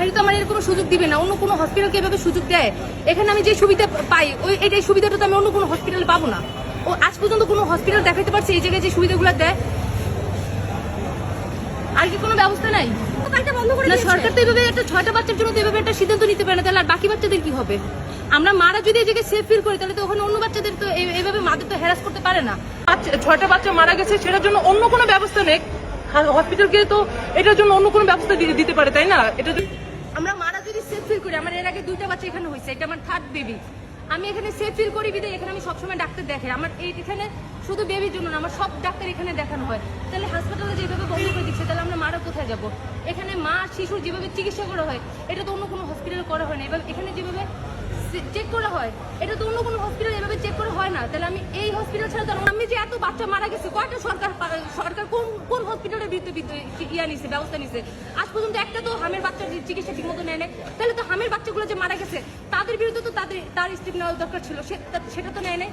বাহিরে তো আমার এর কোনো সুযোগ দিবে না। অন্য কোনো হসপিটালকে এভাবে সুযোগ দেয়? এখানে আমি যে সুবিধা পাই এই সুবিধাটা তো আমি অন্য কোনো হসপিটালে পাবো না। ও আজ পর্যন্ত কোনো হসপিটাল দেখাতে পারছে এই জায়গায় যে সুবিধাগুলো দেয়? আর কি কোনো ব্যবস্থা নাই? না, সরকার তো এইভাবে একটা 6টা বাচ্চার জন্য তো এভাবে একটা সিদ্ধান্ত নিতে পারে না, তাহলে আর বাকি বাচ্চাদের কি হবে? আমরা মারা যদি এই জায়গায় সেফ ফিল করি তাহলে তো ওখানে অন্য বাচ্চাদের তো এইভাবে মাদের তো হ্যারাস করতে পারে না। 6টা বাচ্চা মারা গেছে, সেটার জন্য অন্য কোনো ব্যবস্থা নেই। হসপিটালকে তো এটার জন্য অন্য কোনো ব্যবস্থা দিতে পারে, তাই না? এটা আমরা মারা যদি সেফ ফিল করি, আমার এর আগে 2টা বাচ্চা এখানে হয়েছে, এটা আমার 3rd বেবি। আমি এখানে সেফ ফিল করি বিধায় এখানে আমি সবসময় ডাক্তার দেখাই। আমার এখানে শুধু বেবির জন্য না, আমার সব ডাক্তার এখানে দেখানো হয়। তাহলে হাসপাতালে যেভাবে বন্ধ করে দিচ্ছে, তাহলে আমরা মারা কোথায় যাব? এখানে মা শিশুর যেভাবে চিকিৎসা করা হয় এটা তো অন্য কোনো হসপিটালে করা হয় না। এবার এখানে যেভাবে চেক করা হয় এটা তো অন্য কোনো হসপিটাল এভাবে চেক করা হয় না। তাহলে আমি এই হসপিটাল ছাড়া তো আমি যে এত বাচ্চা মারা গেছে, কয়টা সরকার কোন হসপিটালের নিছে ব্যবস্থা নিছে? আজ পর্যন্ত একটা তো হামের বাচ্চার চিকিৎসা ঠিক মতো নেয় না। তাহলে তো হামের বাচ্চাগুলো যে মারা গেছে তাদের বিরুদ্ধে তো তার স্টেপ নেওয়া দরকার ছিল, সেটা তো নেয় নাই।